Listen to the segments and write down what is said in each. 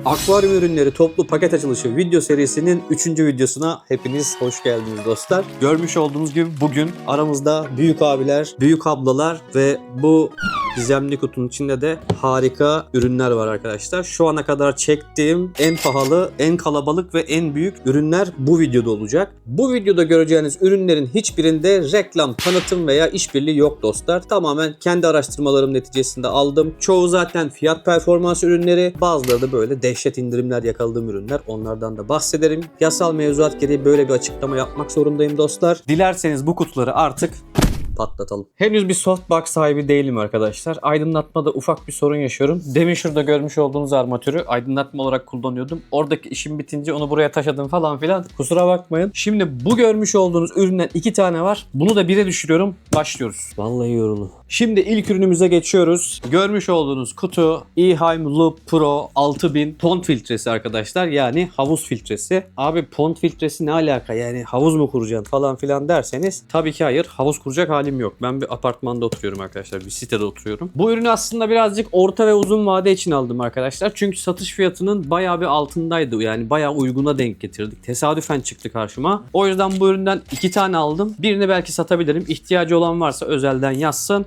Akvaryum ürünleri toplu paket açılışı video serisinin 3. videosuna hepiniz hoş geldiniz dostlar. Görmüş olduğunuz gibi bugün aramızda büyük abiler, büyük ablalar ve bu gizemli kutunun içinde de harika ürünler var arkadaşlar. Şu ana kadar çektiğim en pahalı, en kalabalık ve en büyük ürünler bu videoda olacak. Bu videoda göreceğiniz ürünlerin hiçbirinde reklam, tanıtım veya işbirliği yok dostlar. Tamamen kendi araştırmalarım neticesinde aldım. Çoğu zaten fiyat performans ürünleri, bazıları da böyle dehşet indirimler yakaladığım ürünler. Onlardan da bahsederim. Yasal mevzuat gereği böyle bir açıklama yapmak zorundayım dostlar. Dilerseniz bu kutuları artık patlatalım. Henüz bir softbox sahibi değilim arkadaşlar. Aydınlatmada ufak bir sorun yaşıyorum. Demin şurada görmüş olduğunuz armatürü aydınlatma olarak kullanıyordum. Oradaki işim bitince onu buraya taşıdım falan filan. Kusura bakmayın. Şimdi bu görmüş olduğunuz üründen 2 tane var. Bunu da 1'e düşürüyorum. Başlıyoruz. Vallahi yorulun. Şimdi ilk ürünümüze geçiyoruz. Görmüş olduğunuz kutu Eheim Loop Pro 6000 pond filtresi arkadaşlar. Yani havuz filtresi. Abi pond filtresi ne alaka? Yani havuz mu kuracaksın falan filan derseniz tabii ki hayır. Havuz kuracak halim yok. Ben bir apartmanda oturuyorum arkadaşlar. Bir sitede oturuyorum. Bu ürünü aslında birazcık orta ve uzun vade için aldım arkadaşlar. Çünkü satış fiyatının bayağı bir altındaydı. Yani bayağı uyguna denk getirdik. Tesadüfen çıktı karşıma. O yüzden bu üründen 2 tane aldım. Birini belki satabilirim. İhtiyacı olan varsa özelden yazsın.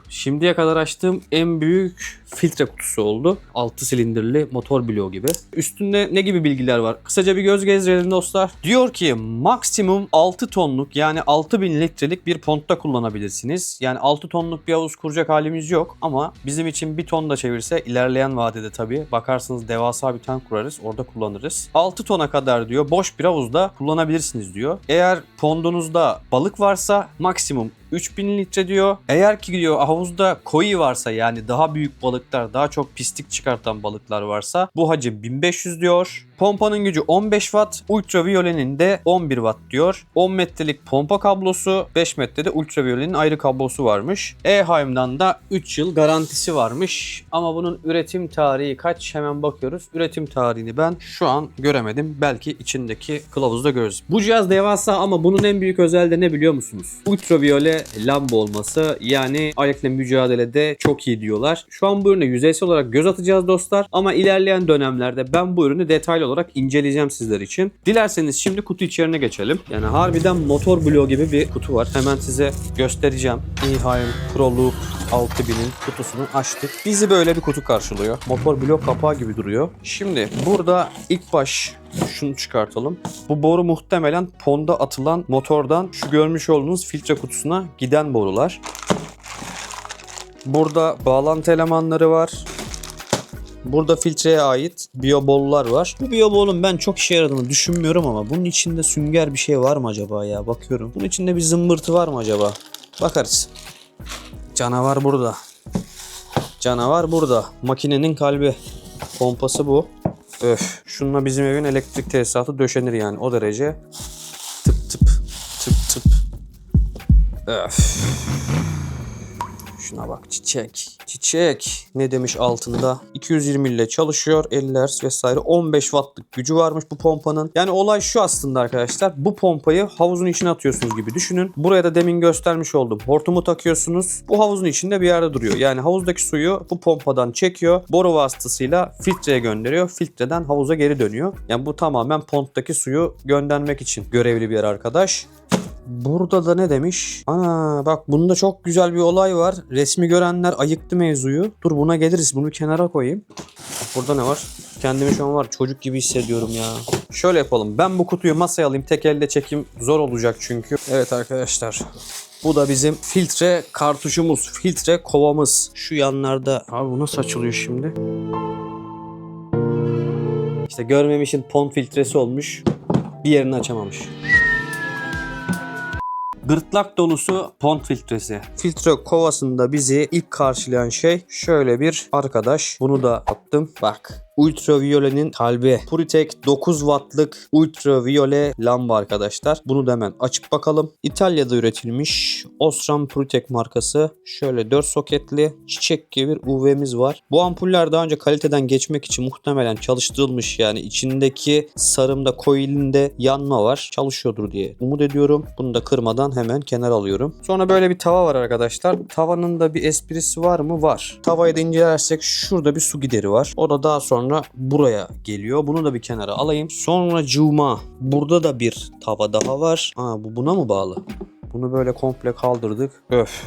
Şimdiye kadar açtığım en büyük filtre kutusu oldu. 6 silindirli motor bloğu gibi. Üstünde ne gibi bilgiler var? Kısaca bir göz gezdirelim dostlar. Diyor ki maksimum 6 tonluk yani 6000 litrelik bir pondta kullanabilirsiniz. Yani 6 tonluk bir havuz kuracak halimiz yok ama bizim için 1 ton da çevirse ilerleyen vadede tabii bakarsınız devasa bir tank kurarız. Orada kullanırız. 6 tona kadar diyor boş bir havuzda kullanabilirsiniz diyor. Eğer pondunuzda balık varsa maksimum 3000 litre diyor. Eğer ki diyor havuzda koi varsa yani daha büyük balıklar, daha çok pislik çıkartan balıklar varsa bu hacim 1500 diyor. Pompanın gücü 15 watt, ultraviyolenin de 11 watt diyor. 10 metrelik pompa kablosu, 5 metrede ultraviyolenin ayrı kablosu varmış. Eheim'dan da 3 yıl garantisi varmış. Ama bunun üretim tarihi kaç? Hemen bakıyoruz. Üretim tarihini ben şu an göremedim. Belki içindeki kılavuzda görürüz. Bu cihaz devasa ama bunun en büyük özelliği ne biliyor musunuz? Ultraviyole lamba olması. Yani ayakla mücadelede çok iyi diyorlar. Şu an bu ürüne yüzeysel olarak göz atacağız dostlar. Ama ilerleyen dönemlerde ben bu ürünü detaylı olarak inceleyeceğim sizler için. Dilerseniz şimdi kutu içeriğine geçelim. Yani harbiden motor bloğu gibi bir kutu var. Hemen size göstereceğim. Eheim Pro Loop 6000'in kutusunu açtık. Bizi böyle bir kutu karşılıyor. Motor blok kapağı gibi duruyor. Şimdi burada ilk baş şunu çıkartalım. Bu boru muhtemelen ponda atılan motordan şu görmüş olduğunuz filtre kutusuna giden borular. Burada bağlantı elemanları var. Burada filtreye ait biyobollar var. Bu biyobolun ben çok işe yaradığını düşünmüyorum ama bunun içinde sünger bir şey var mı acaba ya? Bakıyorum. Bunun içinde bir zımbırtı var mı acaba? Bakarız. Canavar burada. Canavar burada. Makinenin kalbi. Pompası bu. Öf. Şununla bizim evin elektrik tesisatı döşenir yani o derece. Tıp tıp. Tıp tıp. Öf. Şuna bak çiçek. Çiçek. Ne demiş altında? 220 ile çalışıyor. 50 Hz vesaire. 15 wattlık gücü varmış bu pompanın. Yani olay şu aslında arkadaşlar. Bu pompayı havuzun içine atıyorsunuz gibi düşünün. Buraya da demin göstermiş olduğum hortumu takıyorsunuz. Bu havuzun içinde bir yerde duruyor. Yani havuzdaki suyu bu pompadan çekiyor. Boru vasıtasıyla filtreye gönderiyor. Filtreden havuza geri dönüyor. Yani bu tamamen ponttaki suyu göndermek için görevli bir yer arkadaş. Burada da ne demiş? Ana bak bunda çok güzel bir olay var. Resmi görenler ayıktı mevzuyu. Dur buna geliriz. Bunu bir kenara koyayım. Burada ne var? Kendimi şu an var çocuk gibi hissediyorum ya. Şöyle yapalım. Ben bu kutuyu masaya alayım. Tek elde çekim zor olacak çünkü. Evet arkadaşlar. Bu da bizim filtre kartuşumuz. Filtre kovamız. Şu yanlarda. Abi bu nasıl açılıyor şimdi? İşte görmemişin pond filtresi olmuş. Bir yerini açamamış. Gırtlak dolusu pond filtresi. Filtre kovasında bizi ilk karşılayan şey şöyle bir arkadaş. Bunu da attım. Bak. Ultraviyolenin kalbi. Puritek 9 wattlık ultraviyole lamba arkadaşlar. Bunu da hemen açıp bakalım. İtalya'da üretilmiş Osram Puritek markası. Şöyle 4 soketli çiçek gibi bir UV'miz var. Bu ampuller daha önce kaliteden geçmek için muhtemelen çalıştırılmış, yani içindeki sarımda coil'inde yanma var. Çalışıyordur diye umut ediyorum. Bunu da kırmadan hemen kenara alıyorum. Sonra böyle bir tava var arkadaşlar. Tavanın da bir esprisi var mı? Var. Tavayı da incelersek şurada bir su gideri var. O da daha sonra sonra buraya geliyor. Bunu da bir kenara alayım. Sonra cıvma. Burada da bir tava daha var. Bu buna mı bağlı? Bunu böyle komple kaldırdık. Öf.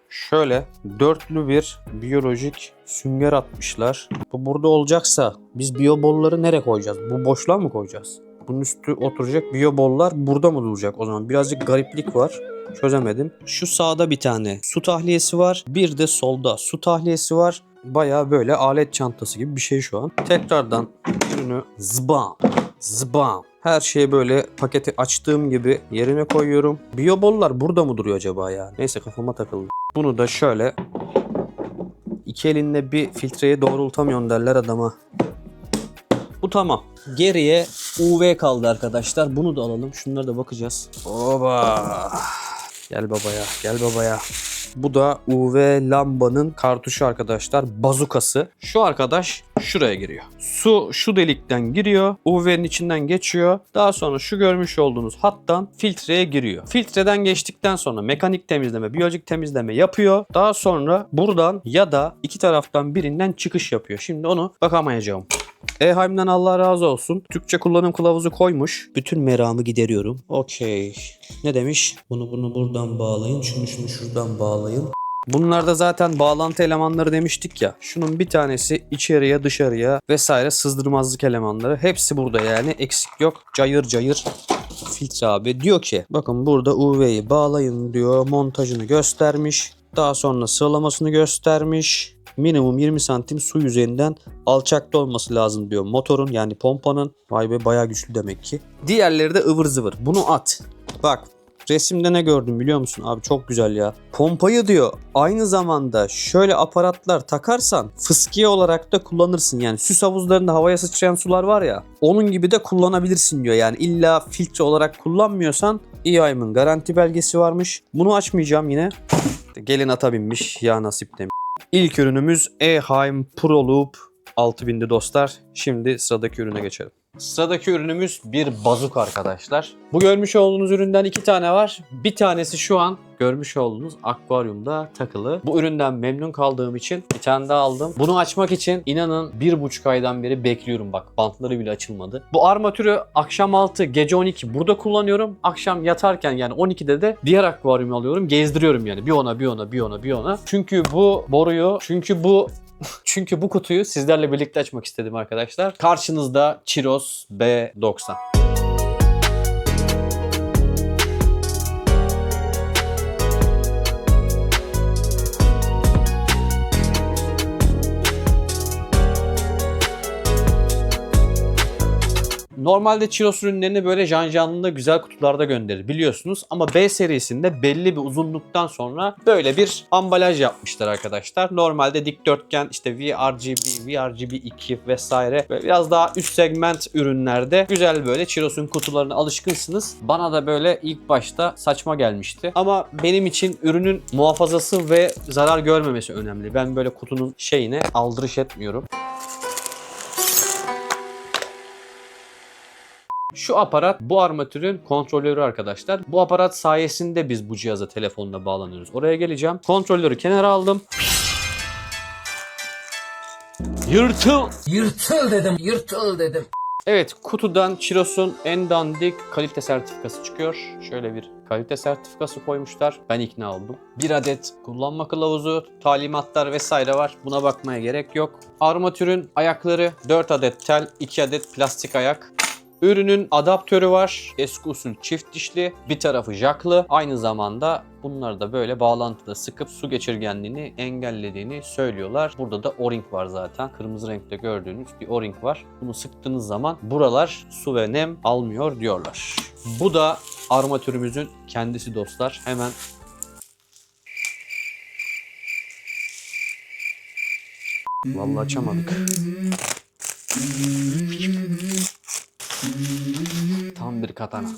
Şöyle dörtlü bir biyolojik sünger atmışlar. Bu burada olacaksa biz biyobolları nereye koyacağız? Bu boşluğa mı koyacağız? Bunun üstü oturacak biyobollar burada mı duracak o zaman? Birazcık gariplik var. Çözemedim. Şu sağda bir tane su tahliyesi var. Bir de solda su tahliyesi var. Bayağı böyle alet çantası gibi bir şey şu an. Tekrardan ürünü zbam. Her şeyi böyle paketi açtığım gibi yerine koyuyorum. Biyobollar burada mı duruyor acaba ya? Neyse kafama takıldı. Bunu da şöyle iki elinle bir filtreyi doğrultamıyorsun derler adama. Bu tamam. Geriye UV kaldı arkadaşlar. Bunu da alalım. Şunlara da bakacağız. Oba. Gel babaya. Bu da UV lambanın kartuşu arkadaşlar. Bazukası. Şu arkadaş şuraya giriyor. Su şu delikten giriyor. UV'nin içinden geçiyor. Daha sonra şu görmüş olduğunuz hattan filtreye giriyor. Filtreden geçtikten sonra mekanik temizleme, biyolojik temizleme yapıyor. Daha sonra buradan ya da iki taraftan birinden çıkış yapıyor. Şimdi onu bakamayacağım. Eheim'den Allah razı olsun. Türkçe kullanım kılavuzu koymuş. Bütün meramı gideriyorum. Okey. Ne demiş? Bunu buradan bağlayın. Şunu şuradan bağlayın. Bunlarda zaten bağlantı elemanları demiştik ya. Şunun bir tanesi içeriye dışarıya vesaire sızdırmazlık elemanları. Hepsi burada yani. Eksik yok. Cayır cayır. Filtre abi diyor ki bakın burada UV'yi bağlayın diyor. Montajını göstermiş. Daha sonra sıralamasını göstermiş. Minimum 20 santim su yüzeyinden alçakta olması lazım diyor motorun yani pompanın. Vay be bayağı güçlü demek ki. Diğerleri de ıvır zıvır. Bunu at. Bak resimde ne gördüm biliyor musun? Abi çok güzel ya. Pompayı diyor aynı zamanda şöyle aparatlar takarsan fıskiye olarak da kullanırsın. Yani süs havuzlarında havaya sıçrayan sular var ya. Onun gibi de kullanabilirsin diyor. Yani illa filtre olarak kullanmıyorsan Eheim'in garanti belgesi varmış. Bunu açmayacağım yine. Gelin ata binmiş ya nasip demiş. İlk ürünümüz Eheim Pro Loop 6000'di dostlar. Şimdi sıradaki ürüne geçelim. Sıradaki ürünümüz bir bazuka arkadaşlar. Bu görmüş olduğunuz üründen iki tane var. Bir tanesi şu an görmüş olduğunuz akvaryumda takılı. Bu üründen memnun kaldığım için bir tane daha aldım. Bunu açmak için inanın 1,5 aydan beri bekliyorum bak. Bantları bile açılmadı. Bu armatürü akşam 6, gece 12 burada kullanıyorum. Akşam yatarken yani 12'de de diğer akvaryumu alıyorum. Gezdiriyorum yani. Bir ona. Çünkü bu kutuyu sizlerle birlikte açmak istedim arkadaşlar. Karşınızda Chiros B90. Normalde Chiros ürünlerini böyle janjanlı güzel kutularda gönderir biliyorsunuz. Ama B serisinde belli bir uzunluktan sonra böyle bir ambalaj yapmışlar arkadaşlar. Normalde dikdörtgen işte VRGB, VRGB2 vesaire böyle biraz daha üst segment ürünlerde güzel böyle Chiros'un kutularına alışkınsınız. Bana da böyle ilk başta saçma gelmişti. Ama benim için ürünün muhafazası ve zarar görmemesi önemli. Ben böyle kutunun şeyine aldırış etmiyorum. Şu aparat bu armatürün kontrolörü arkadaşlar. Bu aparat sayesinde biz bu cihaza telefonla bağlanıyoruz. Oraya geleceğim. Kontrolörü kenara aldım. Yırtıl dedim. Evet, kutudan Chiros'un en dandik kalite sertifikası çıkıyor. Şöyle bir kalite sertifikası koymuşlar. Ben ikna oldum. Bir adet kullanma kılavuzu, talimatlar vesaire var. Buna bakmaya gerek yok. Armatürün ayakları 4 adet tel, 2 adet plastik ayak. Ürünün adaptörü var. Eski usul çift dişli. Bir tarafı jaklı. Aynı zamanda bunları da böyle bağlantıda sıkıp su geçirgenliğini engellediğini söylüyorlar. Burada da O-ring var zaten. Kırmızı renkte gördüğünüz bir O-ring var. Bunu sıktığınız zaman buralar su ve nem almıyor diyorlar. Bu da armatürümüzün kendisi dostlar. Hemen vallahi açamadık. Tam bir katana.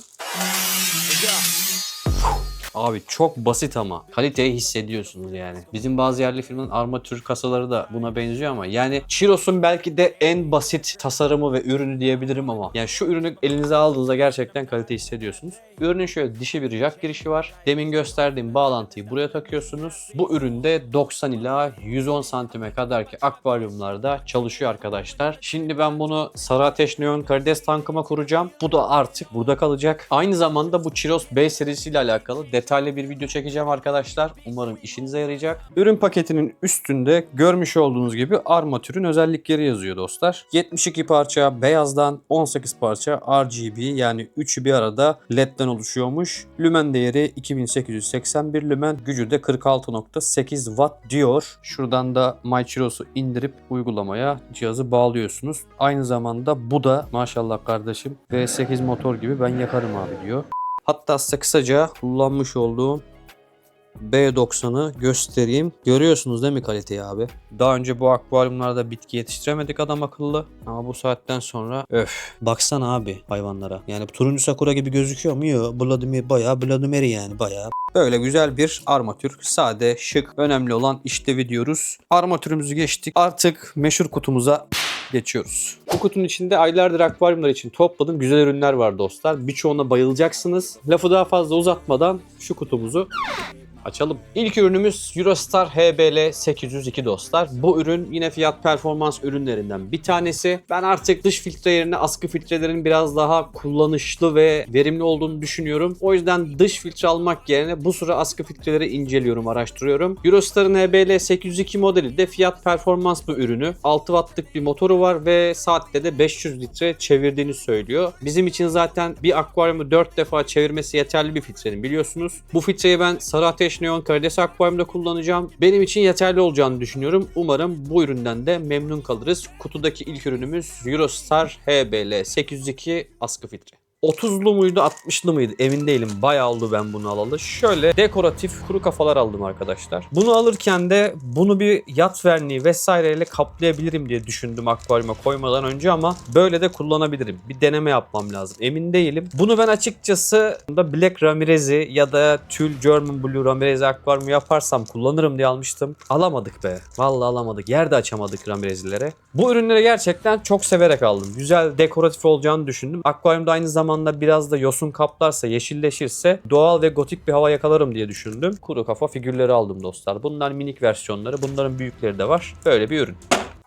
Abi çok basit ama kaliteyi hissediyorsunuz yani. Bizim bazı yerli firmanın armatür kasaları da buna benziyor ama yani Chiros'un belki de en basit tasarımı ve ürünü diyebilirim ama yani şu ürünü elinize aldığınızda gerçekten kalite hissediyorsunuz. Ürünün şöyle dişi bir jack girişi var. Demin gösterdiğim bağlantıyı buraya takıyorsunuz. Bu üründe 90 ila 110 santime kadar ki akvaryumlarda çalışıyor arkadaşlar. Şimdi ben bunu Sarı Ateş Neon karides tankıma kuracağım. Bu da artık burada kalacak. Aynı zamanda bu Chiros B serisiyle alakalı detaylı bir video çekeceğim arkadaşlar. Umarım işinize yarayacak. Ürün paketinin üstünde görmüş olduğunuz gibi armatürün özellikleri yazıyor dostlar. 72 parça beyazdan, 18 parça RGB yani üçü bir arada LED'den oluşuyormuş. Lümen değeri 2881 lümen, gücü de 46.8 watt diyor. Şuradan da MyChiros'u indirip uygulamaya cihazı bağlıyorsunuz. Aynı zamanda bu da maşallah kardeşim V8 motor gibi ben yakarım abi diyor. Hatta size kısaca kullanmış olduğum B90'ı göstereyim. Görüyorsunuz değil mi kaliteyi abi? Daha önce bu akvaryumlarda bitki yetiştiremedik adam akıllı. Ama bu saatten sonra öf. Baksana abi hayvanlara. Yani turuncu sakura gibi gözüküyor mu? Yok. Vladimir bayağı Vladimir yani bayağı. Böyle güzel bir armatür. Sade, şık. Önemli olan işlevi diyoruz. Armatürümüzü geçtik. Artık meşhur kutumuza geçiyoruz. Bu kutunun içinde aylardır akvaryumlar için topladığım güzel ürünler var dostlar. Birçoğuna bayılacaksınız. Lafı daha fazla uzatmadan şu kutumuzu açalım. İlk ürünümüz Eurostar HBL 802 dostlar. Bu ürün yine fiyat performans ürünlerinden bir tanesi. Ben artık dış filtre yerine askı filtrelerin biraz daha kullanışlı ve verimli olduğunu düşünüyorum. O yüzden dış filtre almak yerine bu sıra askı filtreleri inceliyorum, araştırıyorum. Eurostar'ın HBL 802 modeli de fiyat performans bir ürünü. 6 wattlık bir motoru var ve saatte de 500 litre çevirdiğini söylüyor. Bizim için zaten bir akvaryumu 4 defa çevirmesi yeterli bir filtrenin biliyorsunuz. Bu filtreyi ben Sarı Ateş Neon karides akvaryumda kullanacağım. Benim için yeterli olacağını düşünüyorum. Umarım bu üründen de memnun kalırız. Kutudaki ilk ürünümüz Eurostar HBL 802 askı filtre. 30'lu muydu 60'lı mıydı emin değilim. Bayağı oldu ben bunu alalı. Şöyle dekoratif kuru kafalar aldım arkadaşlar. Bunu alırken de bunu bir yat verniği vesaireyle kaplayabilirim diye düşündüm akvaryuma koymadan önce ama böyle de kullanabilirim. Bir deneme yapmam lazım. Emin değilim. Bunu ben açıkçası da Black Ramirez'i ya da Tül German Blue Ramirez'i akvaryumu yaparsam kullanırım diye almıştım. Alamadık be. Vallahi alamadık. Yer de açamadık Ramirez'lilere. Bu ürünleri gerçekten çok severek aldım. Güzel dekoratif olacağını düşündüm. Akvaryumda aynı zamanda biraz da yosun kaplarsa, yeşilleşirse doğal ve gotik bir hava yakalarım diye düşündüm. Kuru kafa figürleri aldım dostlar. Bunlar minik versiyonları. Bunların büyükleri de var. Böyle bir ürün.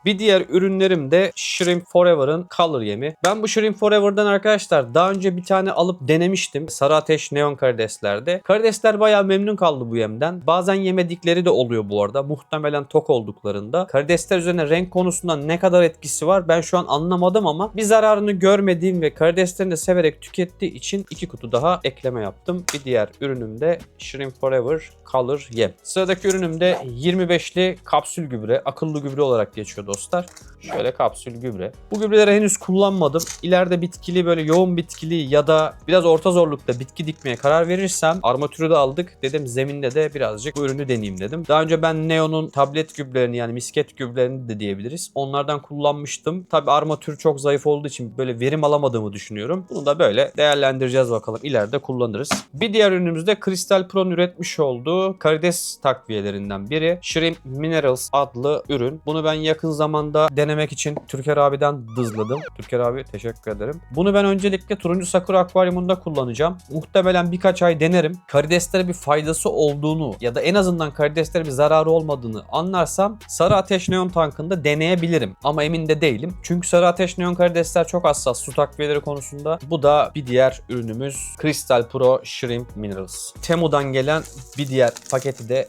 Bir diğer ürünlerim de Shrimp Forever'ın Color yemi. Ben bu Shrimp Forever'dan arkadaşlar daha önce bir tane alıp denemiştim. Sarı Ateş Neon karideslerde. Karidesler bayağı memnun kaldı bu yemden. Bazen yemedikleri de oluyor bu arada. Muhtemelen tok olduklarında. Karidesler üzerine renk konusunda ne kadar etkisi var ben şu an anlamadım ama bir zararını görmediğim ve karideslerini de severek tükettiği için 2 kutu daha ekleme yaptım. Bir diğer ürünüm de Shrimp Forever Color yem. Sıradaki ürünüm de 25'li kapsül gübre. Akıllı gübre olarak geçiyor dostlar. Şöyle kapsül gübre. Bu gübreleri henüz kullanmadım. İleride bitkili böyle yoğun bitkili ya da biraz orta zorlukta bitki dikmeye karar verirsem armatürü de aldık. Dedim zeminde de birazcık bu ürünü deneyeyim dedim. Daha önce ben Neo'nun tablet gübrelerini yani misket gübrelerini de diyebiliriz. Onlardan kullanmıştım. Tabi armatür çok zayıf olduğu için böyle verim alamadığımı düşünüyorum. Bunu da böyle değerlendireceğiz bakalım. İleride kullanırız. Bir diğer ürünümüz de Crystal Pro'nun üretmiş olduğu karides takviyelerinden biri. Shrimp Minerals adlı ürün. Bunu ben yakın zamanda denemek için Türker abiden dızladım. Türker abi teşekkür ederim. Bunu ben öncelikle turuncu sakura akvaryumunda kullanacağım. Muhtemelen birkaç ay denerim. Karideslere bir faydası olduğunu ya da en azından karideslere bir zararı olmadığını anlarsam Sarı Ateş Neon tankında deneyebilirim. Ama emin de değilim. Çünkü Sarı Ateş Neon karidesler çok hassas su takviyeleri konusunda. Bu da bir diğer ürünümüz Crystal Pro Shrimp Minerals. Temu'dan gelen bir diğer paketi de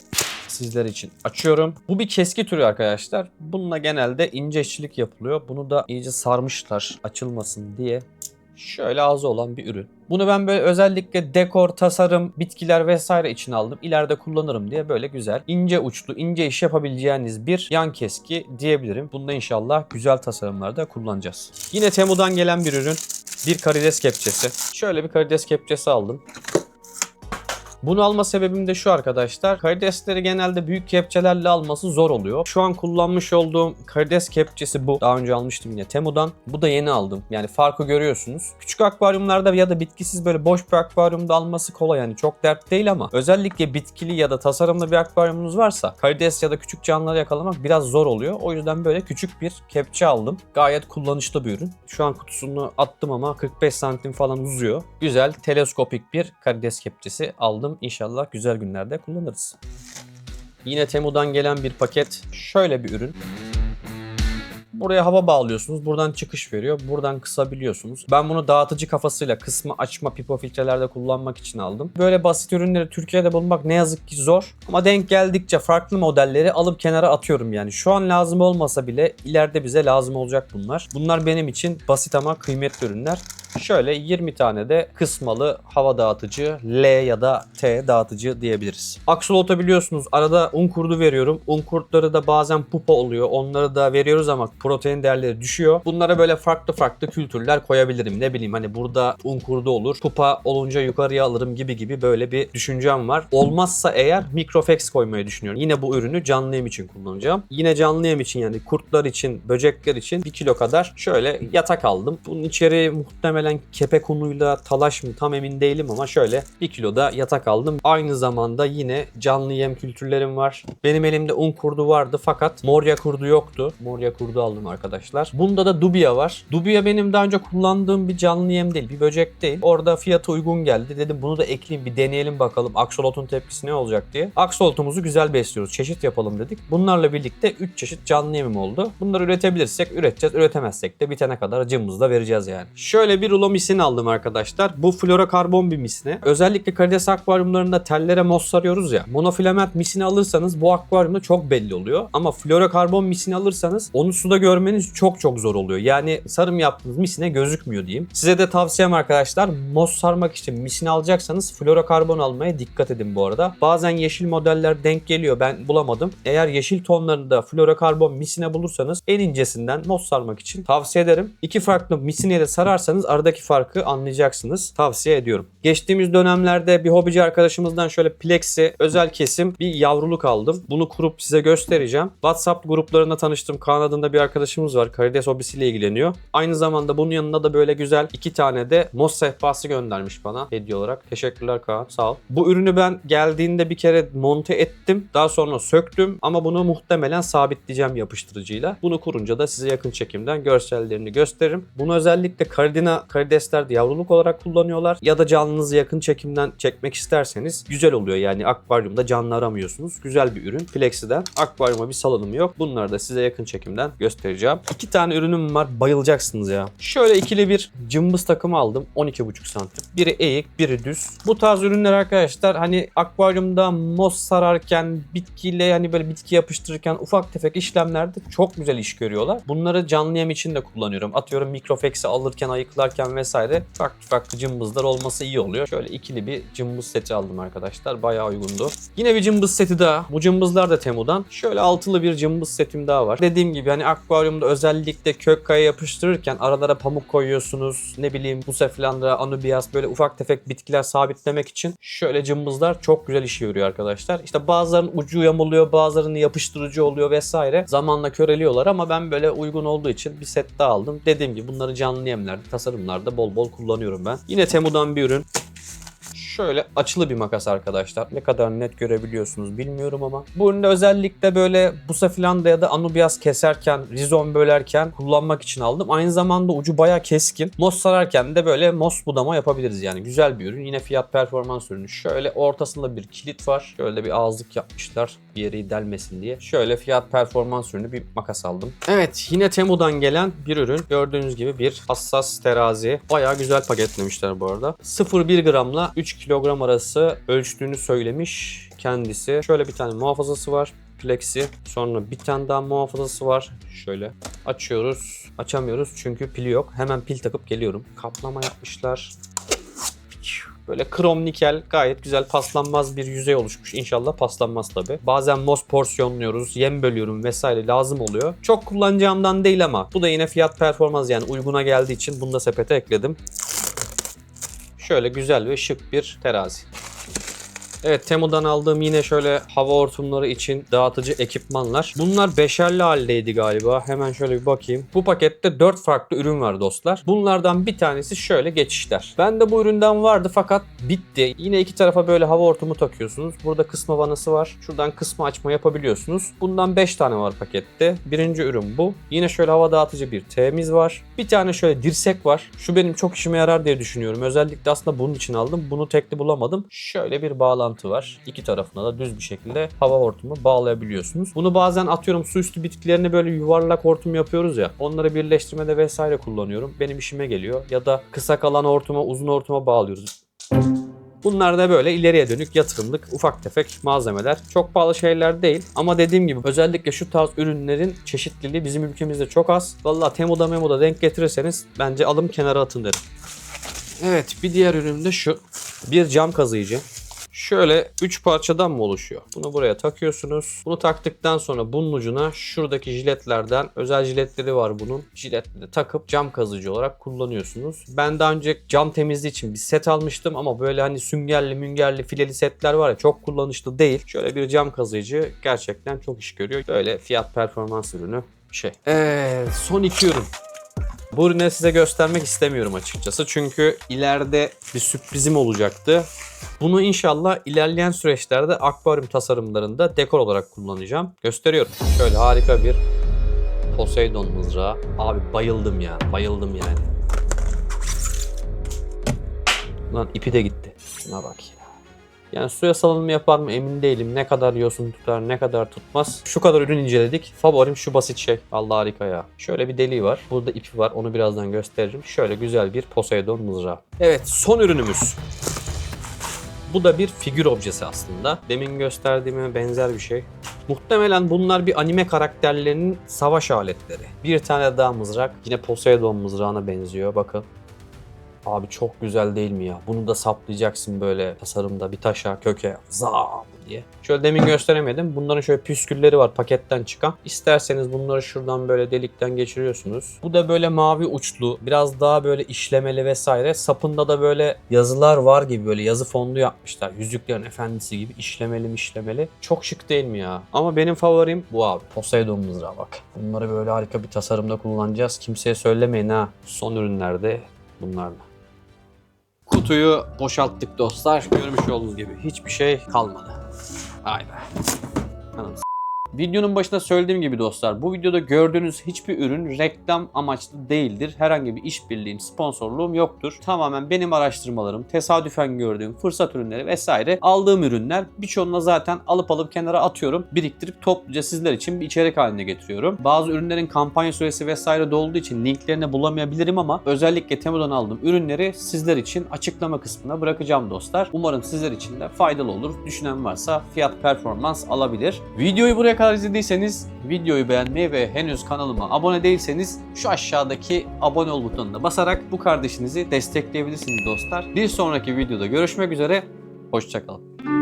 sizler için açıyorum. Bu bir keski türü arkadaşlar. Bununla genelde ince işçilik yapılıyor. Bunu da iyice sarmışlar açılmasın diye. Şöyle ağzı olan bir ürün. Bunu ben böyle özellikle dekor, tasarım, bitkiler vesaire için aldım. İleride kullanırım diye böyle güzel, ince uçlu, ince iş yapabileceğiniz bir yan keski diyebilirim. Bunda inşallah güzel tasarımlarda kullanacağız. Yine Temu'dan gelen bir ürün. Bir karides kepçesi. Şöyle bir karides kepçesi aldım. Bunu alma sebebim de şu arkadaşlar. Karidesleri genelde büyük kepçelerle alması zor oluyor. Şu an kullanmış olduğum karides kepçesi bu. Daha önce almıştım yine Temu'dan. Bu da yeni aldım. Yani farkı görüyorsunuz. Küçük akvaryumlarda ya da bitkisiz böyle boş bir akvaryumda alması kolay. Yani çok dert değil ama özellikle bitkili ya da tasarımlı bir akvaryumunuz varsa karides ya da küçük canlıları yakalamak biraz zor oluyor. O yüzden böyle küçük bir kepçe aldım. Gayet kullanışlı bir ürün. Şu an kutusunu attım ama 45 santim falan uzuyor. Güzel teleskopik bir karides kepçesi aldım. İnşallah güzel günlerde kullanırız. Yine Temu'dan gelen bir paket. Şöyle bir ürün. Buraya hava bağlıyorsunuz. Buradan çıkış veriyor. Buradan kısabiliyorsunuz. Ben bunu dağıtıcı kafasıyla kısma açma pipo filtrelerde kullanmak için aldım. Böyle basit ürünleri Türkiye'de bulmak ne yazık ki zor. Ama denk geldikçe farklı modelleri alıp kenara atıyorum yani. Şu an lazım olmasa bile ileride bize lazım olacak bunlar. Bunlar benim için basit ama kıymetli ürünler. Şöyle 20 tane de kısmalı hava dağıtıcı L ya da T dağıtıcı diyebiliriz. Axolot'a biliyorsunuz arada un kurdu veriyorum. Un kurtları da bazen pupa oluyor. Onları da veriyoruz ama protein değerleri düşüyor. Bunlara böyle farklı farklı kültürler koyabilirim. Ne bileyim hani burada un kurdu olur. Pupa olunca yukarıya alırım gibi böyle bir düşüncem var. Olmazsa eğer Microfex koymayı düşünüyorum. Yine bu ürünü canlı yem için kullanacağım. Yine canlı yem için yani kurtlar için, böcekler için 1 kilo kadar şöyle yatak aldım. Bunun içeriği muhtemelen kepek unuyla talaş mı tam emin değilim ama şöyle 1 kilo da yatak aldım. Aynı zamanda yine canlı yem kültürlerim var. Benim elimde un kurdu vardı fakat morya kurdu yoktu. Morya kurdu aldım arkadaşlar. Bunda da dubia var. Dubia benim daha önce kullandığım bir canlı yem değil, bir böcek değil. Orada fiyatı uygun geldi. Dedim bunu da ekleyeyim bir deneyelim bakalım aksolotun tepkisi ne olacak diye. Aksolotumuzu güzel besliyoruz. Çeşit yapalım dedik. Bunlarla birlikte 3 çeşit canlı yemim oldu. Bunları üretebilirsek üreteceğiz. Üretemezsek de bitene kadar cımbızla vereceğiz yani. Şöyle bir rulo misine aldım arkadaşlar. Bu florokarbon bir misine. Özellikle karides akvaryumlarında tellere mos sarıyoruz ya. Monofilament misine alırsanız bu akvaryumda çok belli oluyor. Ama florokarbon misine alırsanız onu suda görmeniz çok zor oluyor. Yani sarım yaptığınız misine gözükmüyor diyeyim. Size de tavsiyem arkadaşlar mos sarmak için misine alacaksanız florokarbon almaya dikkat edin bu arada. Bazen yeşil modeller denk geliyor. Ben bulamadım. Eğer yeşil tonlarında florokarbon misine bulursanız en incesinden mos sarmak için tavsiye ederim. 2 farklı misineyle sararsanız aradaki farkı anlayacaksınız. Tavsiye ediyorum. Geçtiğimiz dönemlerde bir hobici arkadaşımızdan şöyle plexi özel kesim bir yavruluk aldım. Bunu kurup size göstereceğim. WhatsApp gruplarında tanıştım. Kaan adında bir arkadaşımız var. Karides hobisiyle ilgileniyor. Aynı zamanda bunun yanında da böyle güzel 2 tane de mos sehpası göndermiş bana hediye olarak. Teşekkürler Kaan. Sağ ol. Bu ürünü ben geldiğinde bir kere monte ettim. Daha sonra söktüm ama bunu muhtemelen sabitleyeceğim yapıştırıcıyla. Bunu kurunca da size yakın çekimden görsellerini gösteririm. Bunu özellikle karideslerde yavruluk olarak kullanıyorlar. Ya da canlınızı yakın çekimden çekmek isterseniz güzel oluyor. Yani akvaryumda canlı aramıyorsunuz. Güzel bir ürün. Plexiden. Akvaryuma bir salınımı yok. Bunları da size yakın çekimden göstereceğim. 2 tane ürünüm var. Bayılacaksınız ya. Şöyle ikili bir cımbız takımı aldım. 12,5 santim. Biri eğik, biri düz. Bu tarz ürünler arkadaşlar hani akvaryumda mos sararken, bitkiyle hani böyle bitki yapıştırırken ufak tefek işlemlerde çok güzel iş görüyorlar. Bunları canlı yem için de kullanıyorum. Atıyorum Microfex'i alırken, ayıklarken vesaire farklı cımbızlar olması iyi oluyor. Şöyle ikili bir cımbız seti aldım arkadaşlar. Bayağı uygundu. Yine bir cımbız seti daha. Bu cımbızlar da Temu'dan. Şöyle altılı bir cımbız setim daha var. Dediğim gibi hani akvaryumda özellikle kök kaya yapıştırırken aralara pamuk koyuyorsunuz. Ne bileyim Bucephalandra, Anubias böyle ufak tefek bitkiler sabitlemek için şöyle cımbızlar çok güzel işe yarıyor arkadaşlar. İşte bazılarının ucu yamuluyor, bazılarının yapıştırıcı oluyor vesaire. Zamanla köreliyorlar ama ben böyle uygun olduğu için bir set daha aldım. Dediğim gibi bunları canlı yemlerde, tasarımlarda bol kullanıyorum ben. Yine Temu'dan bir ürün. Şöyle açılı bir makas arkadaşlar. Ne kadar net görebiliyorsunuz bilmiyorum ama. Bu ürünü özellikle böyle Bucephalanda ya da Anubias keserken, rizom bölerken kullanmak için aldım. Aynı zamanda ucu bayağı keskin. Mos sararken de böyle mos budama yapabiliriz yani. Güzel bir ürün. Yine fiyat performans ürünü. Şöyle ortasında bir kilit var. Şöyle bir ağızlık yapmışlar. Bir yeri delmesin diye. Şöyle fiyat performans ürünü bir makas aldım. Evet yine Temu'dan gelen bir ürün. Gördüğünüz gibi bir hassas terazi. Bayağı güzel paketlemişler bu arada. 0,1 gramla 3 kilogram arası ölçtüğünü söylemiş kendisi. Şöyle bir tane muhafazası var. Plexi. Sonra bir tane daha muhafazası var. Şöyle açıyoruz. Açamıyoruz çünkü pili yok. Hemen pil takıp geliyorum. Kaplama yapmışlar. Böyle krom nikel gayet güzel paslanmaz bir yüzey oluşmuş. İnşallah paslanmaz tabi. Bazen mos porsiyonluyoruz, yem bölüyorum vesaire lazım oluyor. Çok kullanacağımdan değil ama bu da yine fiyat performans yani uyguna geldiği için bunu da sepete ekledim. Şöyle güzel ve şık bir terazi. Evet, Temu'dan aldığım yine şöyle hava hortumları için dağıtıcı ekipmanlar. Bunlar beşerli haldeydi galiba. Hemen şöyle bir bakayım. Bu pakette 4 farklı ürün var dostlar. Bunlardan bir tanesi şöyle geçişler. Bende bu üründen vardı fakat bitti. Yine iki tarafa böyle hava hortumu takıyorsunuz. Burada kısma vanası var. Şuradan kısma açma yapabiliyorsunuz. Bundan 5 tane var pakette. Birinci ürün bu. Yine şöyle hava dağıtıcı bir T'miz var. Bir tane şöyle dirsek var. Şu benim çok işime yarar diye düşünüyorum. Özellikle aslında bunun için aldım. Bunu tekli bulamadım. Şöyle bir bağlantı var. İki tarafına da düz bir şekilde hava hortumu bağlayabiliyorsunuz. Bunu bazen atıyorum su üstü bitkilerini böyle yuvarlak hortum yapıyoruz ya. Onları birleştirmede vesaire kullanıyorum. Benim işime geliyor. Ya da kısa kalan hortuma uzun hortuma bağlıyoruz. Bunlar da böyle ileriye dönük yatırımlık ufak tefek malzemeler. Çok pahalı şeyler değil ama dediğim gibi özellikle şu tarz ürünlerin çeşitliliği bizim ülkemizde çok az. Vallahi Temu'da Memo'da denk getirirseniz bence alın kenara atın derim. Evet, bir diğer ürün de şu. Bir cam kazıyıcı. Şöyle 3 parçadan mı oluşuyor? Bunu buraya takıyorsunuz. Bunu taktıktan sonra bunun ucuna şuradaki jiletlerden, özel jiletleri var bunun. Jiletleri takıp cam kazıcı olarak kullanıyorsunuz. Ben daha önce cam temizliği için bir set almıştım ama böyle hani süngerli müngerli fileli setler var ya, çok kullanışlı değil. Şöyle bir cam kazıyıcı gerçekten çok iş görüyor. Böyle fiyat performans ürünü şey. Son 2 ürün. Bu ürünü size göstermek istemiyorum açıkçası. Çünkü ileride bir sürprizim olacaktı. Bunu inşallah ilerleyen süreçlerde akvaryum tasarımlarında dekor olarak kullanacağım. Gösteriyorum. Şöyle harika bir Poseidon mızrağı. Abi bayıldım ya. Bayıldım yani. Lan ipi de gitti. Şuna bak ya. Yani suya salınımı yapar mı emin değilim. Ne kadar yosun tutar, ne kadar tutmaz. Şu kadar ürün inceledik. Favorim şu basit şey. Allah harika ya. Şöyle bir deliği var. Burada ipi var. Onu birazdan gösteririm. Şöyle güzel bir Poseidon mızrağı. Evet, son ürünümüz. Bu da bir figür objesi aslında. Demin gösterdiğime benzer bir şey. Muhtemelen bunlar bir anime karakterlerinin savaş aletleri. Bir tane daha mızrak. Yine Poseidon mızrağına benziyor. Bakın. Abi çok güzel değil mi ya? Bunu da saplayacaksın böyle tasarımda bir taşa, köke, zaa diye. Şöyle demin gösteremedim. Bunların şöyle püskülleri var paketten çıkan. İsterseniz bunları şuradan böyle delikten geçiriyorsunuz. Bu da böyle mavi uçlu, biraz daha böyle işlemeli vesaire. Sapında da böyle yazılar var gibi, böyle yazı fonlu yapmışlar. Yüzüklerin Efendisi gibi işlemeli. Çok şık değil mi ya? Ama benim favorim bu abi. Poseidon mızrağı bak. Bunları böyle harika bir tasarımda kullanacağız. Kimseye söylemeyin ha. Son ürünlerde bunlarla. Kutuyu boşalttık dostlar. Görmüş olduğunuz gibi hiçbir şey kalmadı. Vay be. Anladım. Videonun başında söylediğim gibi dostlar, bu videoda gördüğünüz hiçbir ürün reklam amaçlı değildir. Herhangi bir işbirliğim, sponsorluğum yoktur. Tamamen benim araştırmalarım, tesadüfen gördüğüm fırsat ürünleri vesaire, aldığım ürünler. Birçoğunu zaten alıp kenara atıyorum. Biriktirip topluca sizler için bir içerik haline getiriyorum. Bazı ürünlerin kampanya süresi vesaire dolduğu için linklerini bulamayabilirim ama özellikle Temu'dan aldığım ürünleri sizler için açıklama kısmına bırakacağım dostlar. Umarım sizler için de faydalı olur. Düşünen varsa fiyat performans alabilir. Videoyu buraya kadar izlediyseniz videoyu beğenmeyi ve henüz kanalıma abone değilseniz şu aşağıdaki abone ol butonuna basarak bu kardeşinizi destekleyebilirsiniz dostlar. Bir sonraki videoda görüşmek üzere. Hoşça kalın.